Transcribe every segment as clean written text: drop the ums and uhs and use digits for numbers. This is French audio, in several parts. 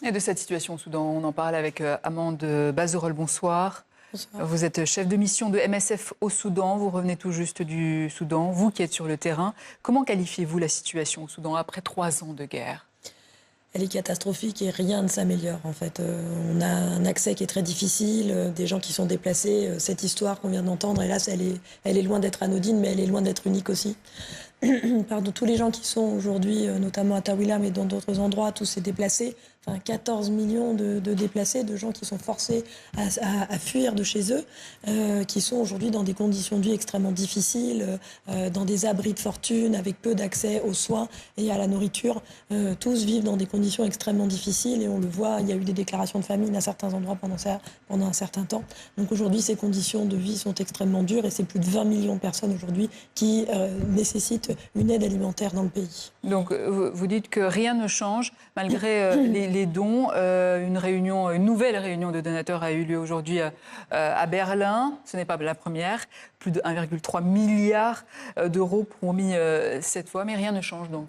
Et de cette situation au Soudan, on en parle avec Amande Bazerol. Bonsoir. Bonsoir. Vous êtes chef de mission de MSF au Soudan. Vous revenez tout juste du Soudan, vous qui êtes sur le terrain. Comment qualifiez-vous la situation au Soudan après 3 ans de guerre ? Elle est catastrophique et rien ne s'améliore en fait. On a un accès qui est très difficile, des gens qui sont déplacés. Cette histoire qu'on vient d'entendre, hélas, elle est loin d'être anodine, mais elle est loin d'être unique aussi. Pardon, tous les gens qui sont aujourd'hui, notamment à Taouila, mais dans d'autres endroits, tous ces déplacés, enfin 14 millions de déplacés, de gens qui sont forcés à fuir de chez eux, qui sont aujourd'hui dans des conditions de vie extrêmement difficiles, dans des abris de fortune, avec peu d'accès aux soins et à la nourriture. Tous vivent dans des conditions extrêmement difficiles et on le voit, il y a eu des déclarations de famine à certains endroits pendant un certain temps. Donc aujourd'hui, ces conditions de vie sont extrêmement dures et c'est plus de 20 millions de personnes aujourd'hui qui nécessitent une aide alimentaire dans le pays. Donc vous dites que rien ne change malgré les dons. Une nouvelle réunion de donateurs a eu lieu aujourd'hui à Berlin. Ce n'est pas la première. Plus de 1,3 milliard d'euros promis cette fois, mais rien ne change donc.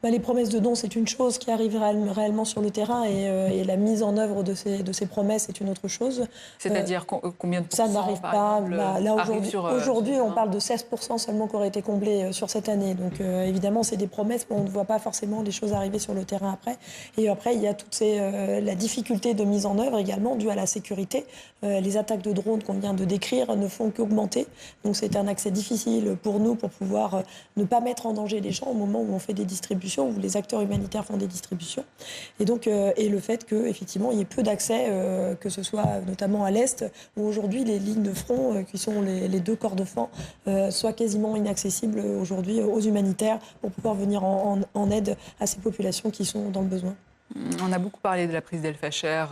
Les promesses de dons, c'est une chose qui arrive réellement sur le terrain et la mise en œuvre de ces promesses est une autre chose. C'est-à-dire combien de pourcents, ça n'arrive pas. Là, aujourd'hui, on parle de 16% seulement qui auraient été comblés sur cette année. Donc évidemment, c'est des promesses, mais on ne voit pas forcément les choses arriver sur le terrain après. Et après, il y a la difficulté de mise en œuvre également due à la sécurité. Les attaques de drones qu'on vient de décrire ne font qu'augmenter. Donc c'est un accès difficile pour nous pour pouvoir ne pas mettre en danger les gens au moment où on fait des distributions, où les acteurs humanitaires font des distributions. Et donc, et le fait qu'effectivement, il y ait peu d'accès, que ce soit notamment à l'Est, où aujourd'hui les lignes de front, qui sont les deux corps de front, soient quasiment inaccessibles aujourd'hui aux humanitaires pour pouvoir venir en aide à ces populations qui sont dans le besoin. On a beaucoup parlé de la prise d'El Fasher,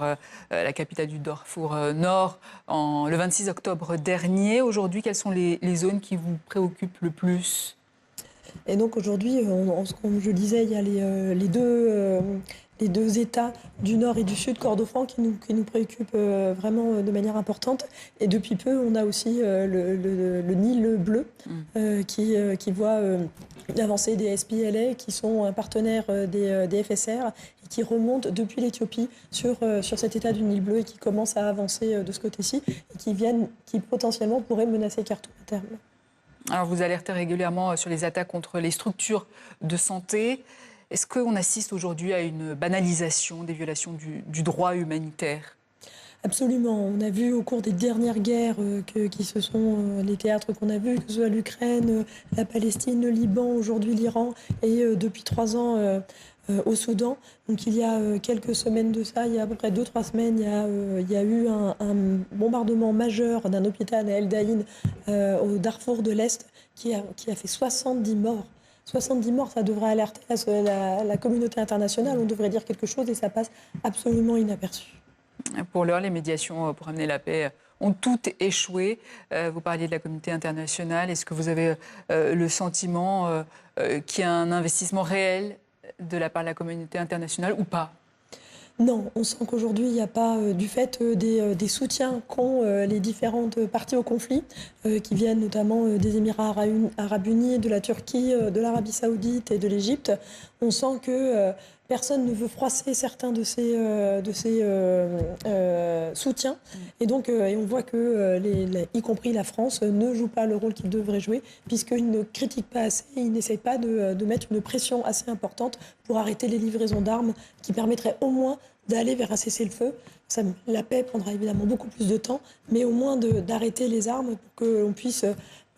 la capitale du Darfour Nord, le 26 octobre dernier. Aujourd'hui, quelles sont les zones qui vous préoccupent le plus ? Et donc aujourd'hui, comme je disais, il y a les deux États du Nord et du Sud, Kordofan, qui nous préoccupent vraiment de manière importante. Et depuis peu, on a aussi le Nil bleu qui voit l'avancée des SPLA, qui sont partenaires des FSR, et qui remontent depuis l'Éthiopie sur cet État du Nil bleu et qui commencent à avancer de ce côté-ci, et qui potentiellement pourraient menacer Khartoum à terme. Alors vous alertez régulièrement sur les attaques contre les structures de santé. Est-ce qu'on assiste aujourd'hui à une banalisation des violations du droit humanitaire ? Absolument. On a vu au cours des dernières guerres qui se sont les théâtres qu'on a vus, que ce soit l'Ukraine, la Palestine, le Liban, aujourd'hui l'Iran et depuis 3 ans au Soudan. Donc il y a quelques semaines de ça, il y a à peu près 2-3 semaines, il y a eu un bombardement majeur d'un hôpital à El Daïn au Darfour de l'Est qui a fait 70 morts. 70 morts, ça devrait alerter la communauté internationale. On devrait dire quelque chose et ça passe absolument inaperçu. Pour l'heure, les médiations pour amener la paix ont toutes échoué. Vous parliez de la communauté internationale. Est-ce que vous avez le sentiment qu'il y a un investissement réel de la part de la communauté internationale ou pas ? Non, on sent qu'aujourd'hui, il n'y a pas, du fait des soutiens qu'ont les différentes parties au conflit, qui viennent notamment des Émirats arabes unis, de la Turquie, de l'Arabie saoudite et de l'Égypte, on sent que personne ne veut froisser certains de ces soutiens. Et donc, et on voit que, y compris la France, ne joue pas le rôle qu'il devrait jouer, puisqu'il ne critique pas assez, il n'essaie pas de mettre une pression assez importante pour arrêter les livraisons d'armes qui permettraient au moins d'aller vers un cessez-le-feu. La paix prendra évidemment beaucoup plus de temps, mais au moins d'arrêter les armes pour qu'on puisse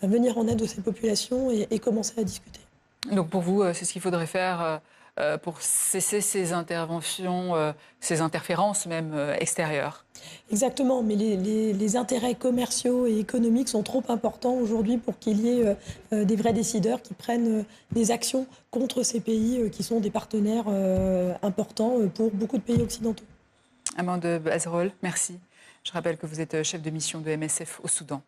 venir en aide de ces populations et commencer à discuter. Donc pour vous, c'est ce qu'il faudrait faire pour cesser ces interventions, ces interférences même extérieures. Exactement, mais les intérêts commerciaux et économiques sont trop importants aujourd'hui pour qu'il y ait des vrais décideurs qui prennent des actions contre ces pays qui sont des partenaires importants pour beaucoup de pays occidentaux. Amande Bazerol, merci. Je rappelle que vous êtes chef de mission de MSF au Soudan.